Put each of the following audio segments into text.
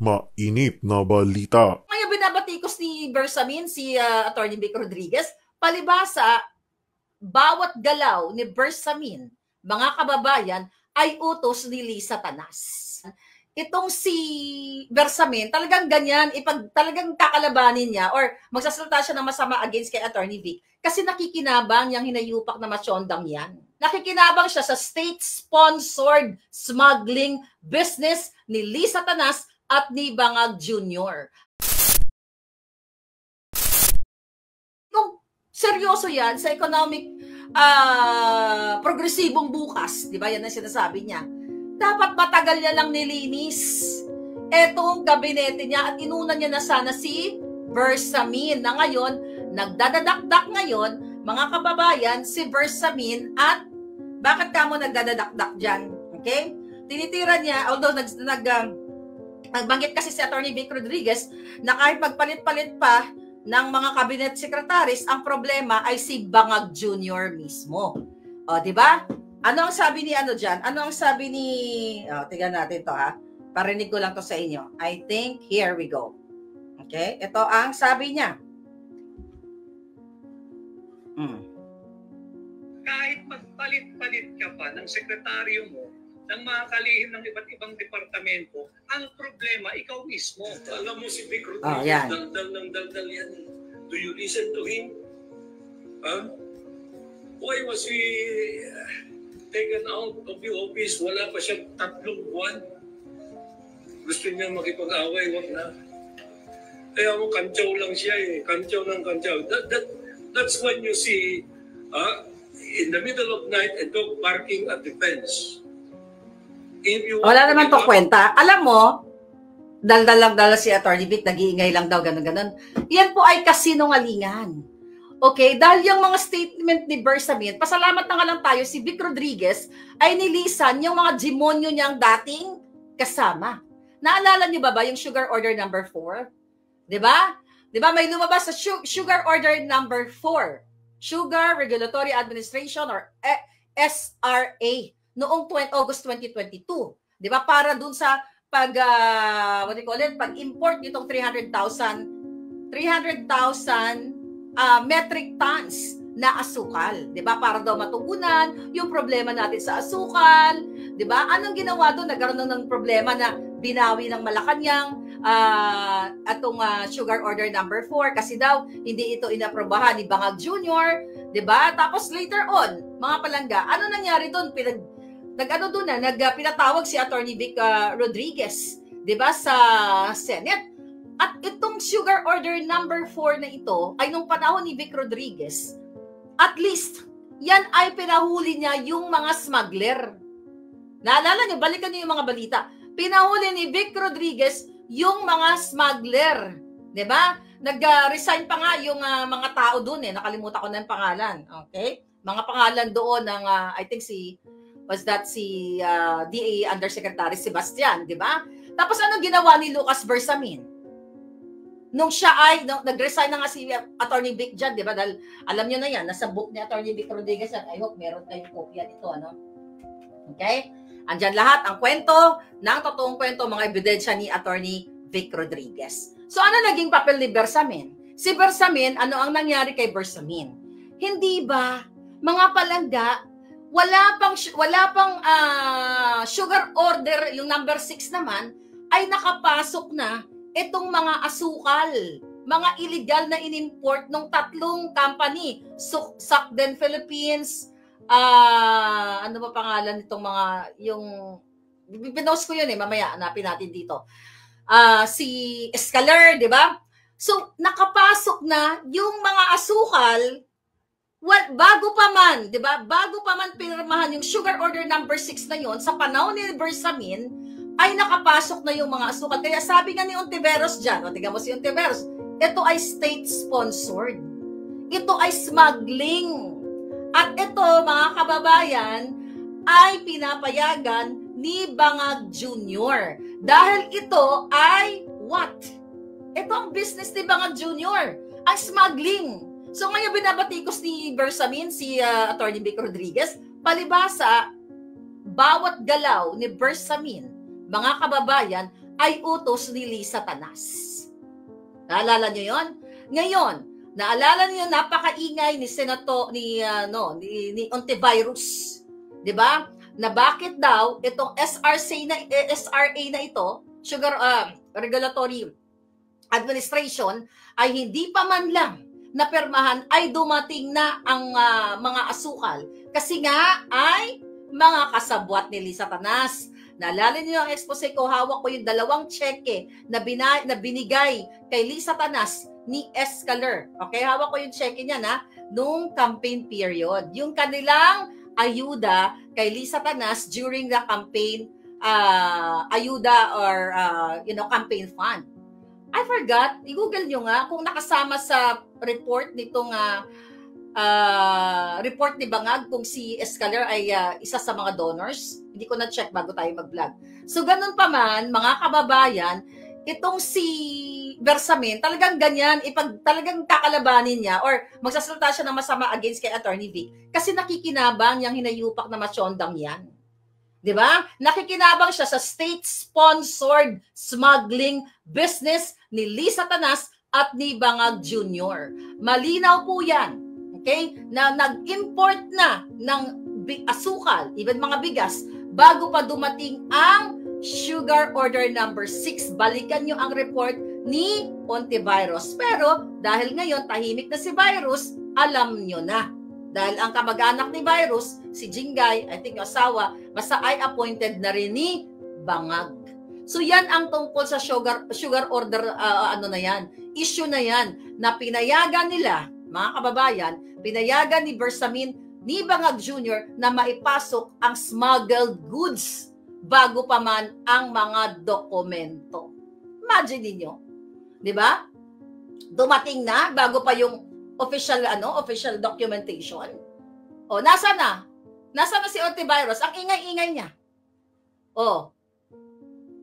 Mainit na balita. Ngayon binabatikos ni Bersamin, si Atty. Vic Rodriguez, palibasa, bawat galaw ni Bersamin, mga kababayan, ay utos ni Lisa Tanas. Itong si Bersamin, talagang ganyan, talagang kakalabanin niya or magsasalita siya ng masama against kay Atty. Vic kasi nakikinabang yung hinayupak na masyondang yan. Nakikinabang siya sa state-sponsored smuggling business ni Lisa Tanas at ni Bangag Jr. Kung seryoso yan sa economic progresibong bukas, di ba yan ang sinasabi niya, dapat matagal niya lang nilinis etong gabinete niya at inuna niya na sana si Bersamin na ngayon, nagdadadakdak ngayon, mga kababayan, si Bersamin at bakit ka mo nagdadadakdak dyan? Okay? Tinitira niya, although nagbanggit kasi si Atty. Vic Rodriguez na kahit magpalit-palit pa ng mga cabinet secretaries, ang problema ay si Bangag Jr. mismo. O, di ba? Ano ang sabi ni ano dyan? Ano ang sabi ni... tingnan natin to ha. Parinig ko lang to sa inyo. I think, here we go. Okay? Ito ang sabi niya. Kahit magpalit-palit ka pa ng sekretaryo mo, ng mga kalihim ng iba't ibang departamento, ang problema, ikaw mismo. Alam mo si Vic Rodriguez, daldal ng daldal yan. Do you listen to him? Huh? Why was he taken out of the office? Wala pa siyang 3 buwan. Gusto niya makipag-away, wag na. Kaya mo, kantsaw lang siya eh. Kantsaw ng kantsaw. That's when you see, in the middle of night, a dog barking at the fence. Wala naman to kwenta. Alam mo, dal si Atty. Vic, nag-iingay lang daw, ganun-ganun. Yan po ay kasinungalingan. Okay? Dahil yung mga statement ni Bersamin, pasalamat na nga lang tayo, si Vic Rodriguez ay nilisan yung mga demonyo niyang dating kasama. Naalala niyo ba yung Sugar Order number 4? Diba? Diba may lumabas sa Sugar Order number 4. Sugar Regulatory Administration or SRA noong August 2022. 'Di ba? Para dun sa pag-import nitong 300,000 metric tons na asukal, 'di ba? Para daw matugunan yung problema natin sa asukal, 'di ba? Anong ginawa doon? Nagkaroon ng problema na binawi ng Malacanang atong Sugar Order number 4 kasi daw hindi ito inaprobahan ni Bangag Jr., 'di ba? Tapos later on, mga palangga, ano nangyari doon? Pinatawag si Atty. Vic Rodriguez, 'di ba, sa Senate. At itong Sugar Order number 4 na ito ay nung panahon ni Vic Rodriguez, at least yan ay pinahuli niya yung mga smuggler. Naalala niyo, balikan niyo yung mga balita. Pinahuli ni Vic Rodriguez yung mga smuggler, 'di ba? Nag-resign pa nga yung mga tao doon eh, nakalimutan ko na yung pangalan. Okay? Mga pangalan doon ng I think si DA Undersecretary Sebastian, 'di ba? Tapos anong ginawa ni Lucas Bersamin? Nung siya ay nag-resign na nga si Atty. Vic dyan, 'di ba? Dahil alam niyo na 'yan, nasa book ni Atty. Vic Rodriguez at I hope meron kayong kopya nito, ano? Okay? Andyan lahat ang kwento, ng totoong kwento, mga ebidensya ni Atty. Vic Rodriguez. So ano naging papel ni Bersamin? Si Bersamin, ano ang nangyari kay Bersamin? Hindi ba, mga palangga, wala pang Sugar Order, yung number 6 naman, ay nakapasok na itong mga asukal, mga illegal na inimport ng 3 company, Sukden Philippines, ano ba pangalan nitong mga, yung, pinost ko yun eh, mamaya, hanapin natin dito. Si Escaler, di ba? So, nakapasok na yung mga asukal, bago pa man, di ba? Bago pa man pinirmahan yung Sugar Order number 6 na yon sa panahon ni Bersamin, ay nakapasok na yung mga asukal. Kaya sabi nga ni Ontiveros dyan, o tingnan mo si Ontiveros, ito ay state-sponsored. Ito ay smuggling. At ito, mga kababayan, ay pinapayagan ni Bangag Jr. Dahil ito ay what? Ito ang business ni Bangag Jr. Ang smuggling. So ngayon binabatikos ni Bersamin, si Atty. Vic Rodriguez, palibasa, bawat galaw ni Bersamin, mga kababayan, ay utos ni Lisa Tanas. Naalala nyo yon? Ngayon, naalala niyo napakaingay ni ni Ontivirus, 'di ba? Na bakit daw itong SRA na ito, Sugar Regulatory Administration, ay hindi pa man lang napirmahan ay dumating na ang mga asukal kasi nga ay mga kasabwat ni Lisa Tanas. Naalala niyo ang expose ko, hawak ko yung 2 cheque na binigay kay Lisa Tanas ni Escaler. Okay, hawak ko yung cheque niya nung campaign period. Yung kanilang ayuda kay Lisa Tanas during the campaign ayuda or campaign fund. I forgot, i-google nyo nga kung nakasama sa report nitong report ni Bangag kung si Escaler ay isa sa mga donors. Hindi ko na-check bago tayo mag-vlog. So ganun pa man, mga kababayan, itong si Bersamin, talagang ganyan, talagang kakalabanin niya or magsasalita siya ng masama against kay Attorney Vic kasi nakikinabang yung hinayupak na masyondang yan. Diba? Nakikinabang siya sa state-sponsored smuggling business ni Lisa Tanas at ni Bangag Jr. Malinaw po yan. Okay? Na nag-import na ng asukal, even mga bigas, bago pa dumating ang Sugar Order number 6. Balikan nyo ang report ni Ontivirus. Pero dahil ngayon tahimik na si Virus, alam nyo na. Dahil ang kamag-anak ni Virus, si Jingay, I think yung asawa, basta ay appointed na rin ni Bangag. So yan ang tungkol sa sugar order, issue na yan, na pinayagan nila, mga kababayan, pinayagan ni Bersamin, ni Bangag Jr. na maipasok ang smuggled goods bago pa man ang mga dokumento. Imagine niyo, di ba? Dumating na bago pa yung official documentation. O, nasa na? Nasa na si Ontivirus? Ang ingay-ingay niya. O,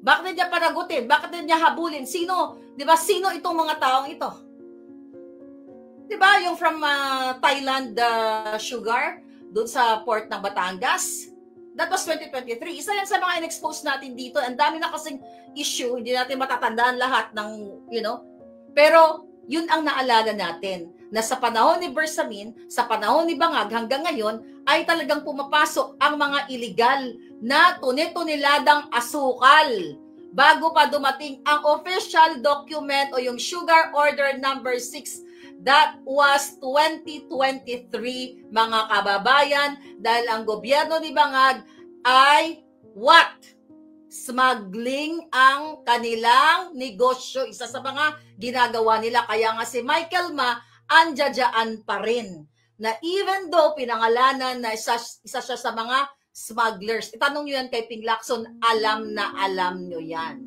bakit niya panagutin? Bakit niya habulin? Sino, di ba, sino itong mga taong ito? Di ba, yung from Thailand sugar, doon sa port ng Batangas? That was 2023. Isa yan sa mga in-expose natin dito. Ang dami na kasing issue, hindi natin matatandaan lahat ng, pero yun ang naalala natin, na sa panahon ni Bersamin, sa panahon ni Bangag hanggang ngayon, ay talagang pumapasok ang mga illegal na tuniladang asukal bago pa dumating ang official document o yung Sugar Order number 6. That was 2023, mga kababayan, dahil ang gobyerno ni Bangag ay what? Smuggling ang kanilang negosyo. Isa sa mga ginagawa nila. Kaya nga si Michael Ma, andyan pa rin. Na even though pinangalanan na isa siya sa mga smugglers. Itanong nyo yan kay Ping Lacson, alam na alam nyo yan.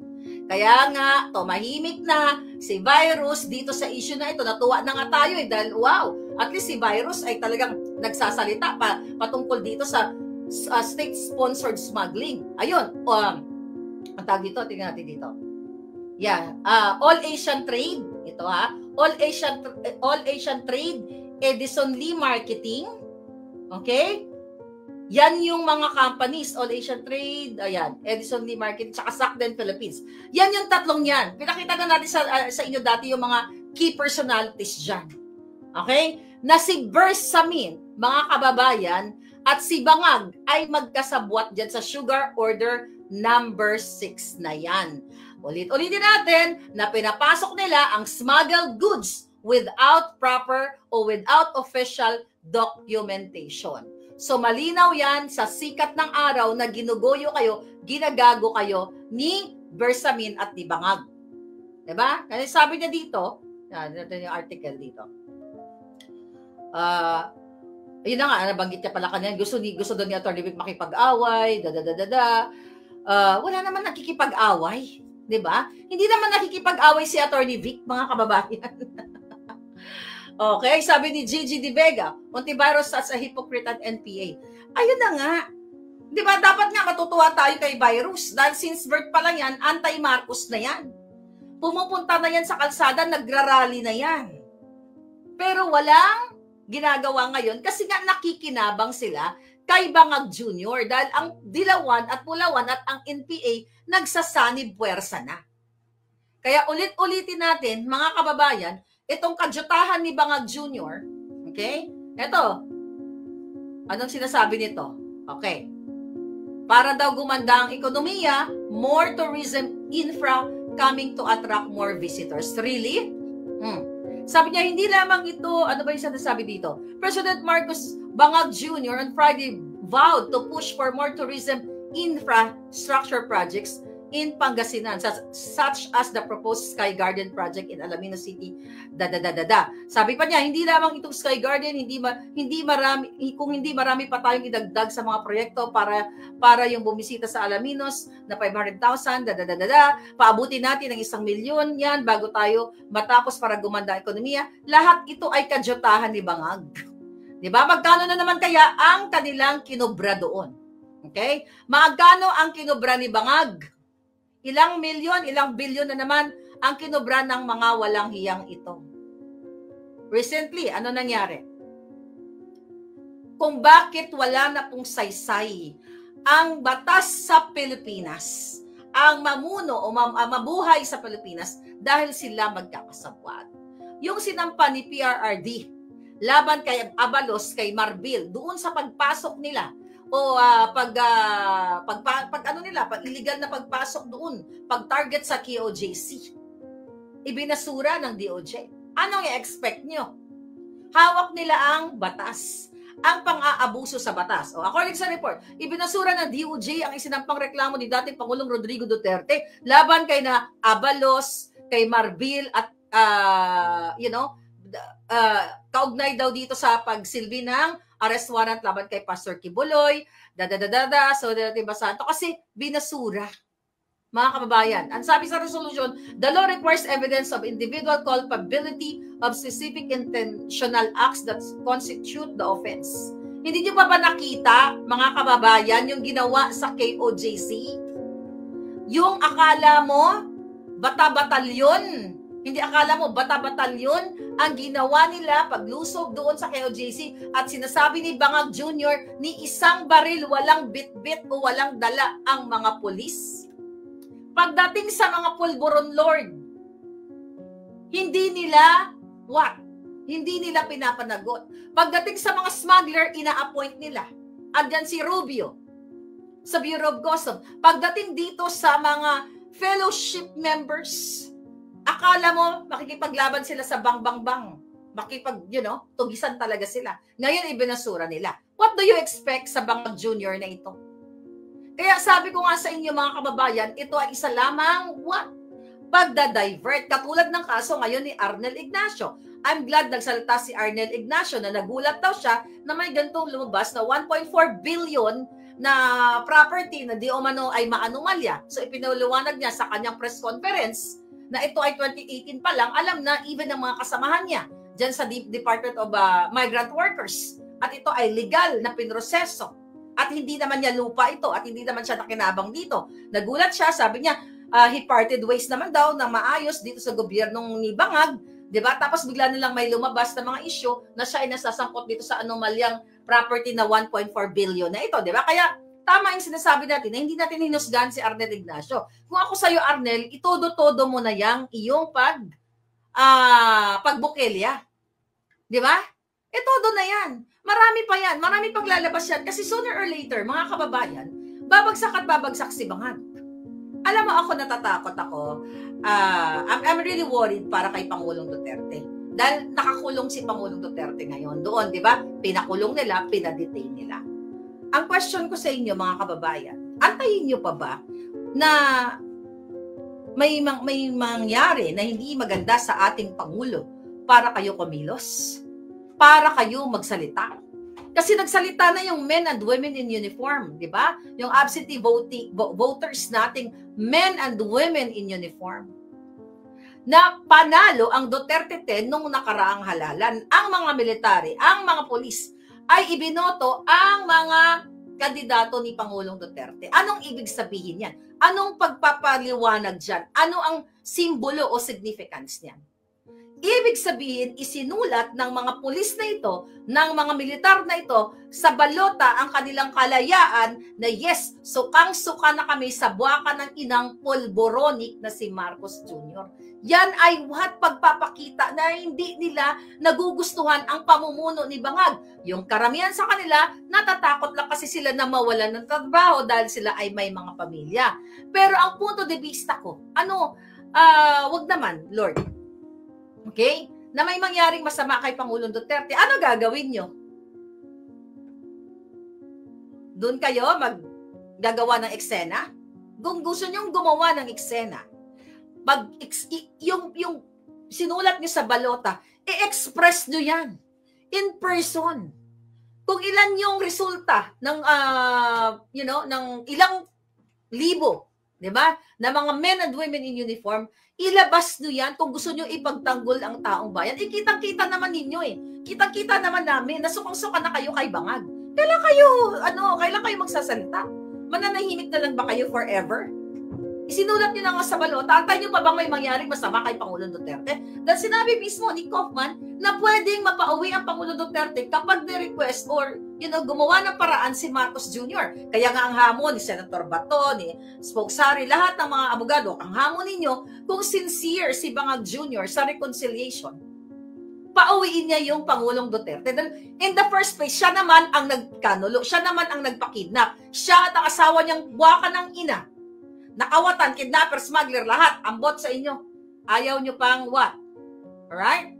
Kaya nga, tumahimik na si Virus dito sa issue na ito. Natuwa na nga tayo dahil wow, at least si Virus ay talagang nagsasalita patungkol dito sa state-sponsored smuggling. Ayun, ang tawag dito, tingnan natin dito. Yeah, All Asian Trade, ito All Asian Trade, Edison Lee Marketing, okay? Yan yung mga companies, All Asian Trade, ayan, Edison Lee Marketing, tsaka Sacden Philippines. Yan yung tatlong yan. Pinakita na natin sa inyo dati yung mga key personalities dyan. Okay? Na si Bersamin, mga kababayan, at si Bangag ay magkasabwat dyan sa Sugar Order number 6 na yan. Ulit-ulitin natin na pinapasok nila ang smuggled goods without proper o without official documentation. So malinaw yan sa sikat ng araw na ginugoyo kayo, ginagago kayo ni Bersamin at ni Bangag. Diba? Kasi sabi niya dito, ito yung article dito. Yun na nga, nabanggit niya pala kanyan, gusto doon ni Atty. Vic makipag-away, wala naman nakikipag-away. Diba? Hindi naman nakikipag-away si Atty. Vic, mga kababayan. Okay, sabi ni Gigi De Vega, Ontivirus as a hypocrite at NPA. Ayun na nga. Diba, dapat nga matutuwa tayo kay Virus dahil since birth pa lang yan, anti-Marcos na yan. Pumupunta na yan sa kalsada, nagrarally na yan. Pero walang ginagawa ngayon kasi nga nakikinabang sila kay Bangag Jr. dahil ang Dilawan at Pulawan at ang NPA nagsasanib puwersa na. Kaya ulit-ulitin natin, mga kababayan, itong kadyutahan ni Bangag Jr., okay? Ito, anong sinasabi nito? Okay. Para daw gumanda ang ekonomiya, more tourism infra coming to attract more visitors. Really? Sabi niya, hindi lamang ito, ano ba yung sinasabi dito? President Marcos Bangag Jr. on Friday vowed to push for more tourism infrastructure projects in Pangasinan, such as the proposed Sky Garden project in Alaminos City. Sabi pa niya, hindi lamang itong Sky Garden, kung hindi marami pa tayong idagdag sa mga proyekto para yung bumisita sa Alaminos na 500,000, paabutin natin ng 1 milyon yan bago tayo matapos para gumanda ang ekonomiya. Lahat ito ay kadyutahan ni Bangag. Diba? Magkano na naman kaya ang kanilang kinobra doon? Okay? Magkano ang kinobra ni Bangag? Ilang milyon, ilang bilyon na naman ang kinobra ng mga walang hiyang ito. Recently, ano nangyari? Kung bakit wala na pong saysay ang batas sa Pilipinas, ang mamuno o mabuhay sa Pilipinas dahil sila magkakasabwat. Yung sinampa ni PRRD laban kay Abalos, kay Marbil, doon sa pagpasok nila o pag illegal na pagpasok doon, pag-target sa KOJC. Ibinasura ng DOJ. Anong i-expect nyo? Hawak nila ang batas, ang pang-aabuso sa batas. O, according sa report, ibinasura ng DOJ ang isinampang reklamo ni dating Pangulong Rodrigo Duterte laban kay na Abalos, kay Marbil at kaugnay daw dito sa pagsilbi ng arrest warrant laban kay Pastor Kibuloy, so diba santo, kasi binasura. Mga kababayan, ang sabi sa resolution, the law requires evidence of individual culpability of specific intentional acts that constitute the offense. Hindi nyo pa ba nakita, mga kababayan, yung ginawa sa KOJC? Yung akala mo, bata-batalyon, hindi akala mo, bata-batalyon ang ginawa nila paglusob doon sa KOJC at sinasabi ni Bangag Jr. ni isang baril walang bit-bit o walang dala ang mga pulis. Pagdating sa mga pulburon lord, hindi nila Hindi nila pinapanagot. Pagdating sa mga smuggler, ina-appoint nila. Andyan si Rubio sa Bureau of Customs. Pagdating dito sa mga fellowship members, akala mo, makikipaglaban sila sa bang-bang-bang. Tugisan talaga sila. Ngayon, ibinasura nila. What do you expect sa Bangag Jr. na ito? Kaya sabi ko nga sa inyo, mga kababayan, ito ay isa lamang pagda-divert. Katulad ng kaso ngayon ni Arnel Ignacio. I'm glad nagsalita si Arnel Ignacio na nagulat daw siya na may gantong lumabas na 1.4 billion na property na di umano ay maanomalya. So ipinaliwanag niya sa kanyang press conference na ito ay 2018 pa lang, alam na even ng mga kasamahan niya dyan sa Department of Migrant Workers. At ito ay legal na pinroseso. At hindi naman niya lupa ito at hindi naman siya nakinabang dito. Nagulat siya, sabi niya, he parted ways naman daw ng maayos dito sa gobyernong ni Bangag, diba? Tapos bigla nilang may lumabas na mga issue na siya ay nasasangkot dito sa anomalyang property na 1.4 billion na ito, diba? Kaya tama yung sinasabi natin na hindi natin hinusgahan si Arnel Ignacio. Kung ako sa'yo, Arnel, itodo-todo mo na yang iyong pagbukelya. Diba? Itodo na yan. Marami pa yan. Marami pang lalabas yan. Kasi sooner or later, mga kababayan, babagsak at babagsak si Bangag. Alam mo, ako natatakot ako. I'm really worried para kay Pangulong Duterte. Dahil nakakulong si Pangulong Duterte ngayon. Doon, di ba? Pinakulong nila, pinadetain nila. Ang question ko sa inyo, mga kababayan, antayin nyo pa ba na may mangyari na hindi maganda sa ating Pangulo para kayo kumilos? Para kayo magsalita? Kasi nagsalita na yung men and women in uniform, di ba? Yung absentee voters nating men and women in uniform. Na panalo ang Duterte 10 nung nakaraang halalan. Ang mga military, ang mga polis, ay ibinoto ang mga kandidato ni Pangulong Duterte. Anong ibig sabihin yan? Anong pagpapaliwanag dyan? Ano ang simbolo o significance niyan? Ibig sabihin, isinulat ng mga pulis na ito, ng mga militar na ito, sa balota ang kanilang kalayaan na yes, sukang-suka na kami sa buwaka ng inang polboronic na si Marcos Jr. Yan ay what pagpapakita na hindi nila nagugustuhan ang pamumuno ni Bangag. Yung karamihan sa kanila, natatakot lang kasi sila na mawalan ng trabaho dahil sila ay may mga pamilya. Pero ang punto de vista ko, wag naman, Lord. Okay? Na may mangyaring masama kay Pangulong Duterte, ano gagawin nyo? Doon kayo maggagawa ng eksena? Kung gusto nyong gumawa ng eksena, yung sinulat nyo sa balota, i-express nyo yan in person. Kung ilan yung resulta ng ng ilang libo, 'di ba? Na mga men and women in uniform, ilabas nyo yan kung gusto nyo ipagtanggol ang taong bayan. Kitang-kita naman ninyo eh. Kitang-kita naman namin na sukang-suka na kayo kay Bangag. Kailan kayo magsasalita? Mananahimik na lang ba kayo forever? Isinulat nyo na nga sa balota, antay nyo pa bang may mangyaring masama kay Pangulong Duterte? Dahil sinabi mismo ni Kaufman na pwedeng mapauwi ang Pangulong Duterte kapag ni-request or gumawa ng paraan si Marcos Jr. Kaya nga ang hamon ni Senator Bato, ni Spokesari, lahat ng mga abogado, ang hamon ninyo kung sincere si Bangag Jr. sa reconciliation, pauwiin niya yung Pangulong Duterte. Then, in the first place, siya naman ang nagkanulo, siya naman ang nagpakidnap, siya at ang asawa niyang buwaka ng ina. Nakawatan, kidnapper, smuggler, lahat, ambot sa inyo. Ayaw nyo pang what? Alright?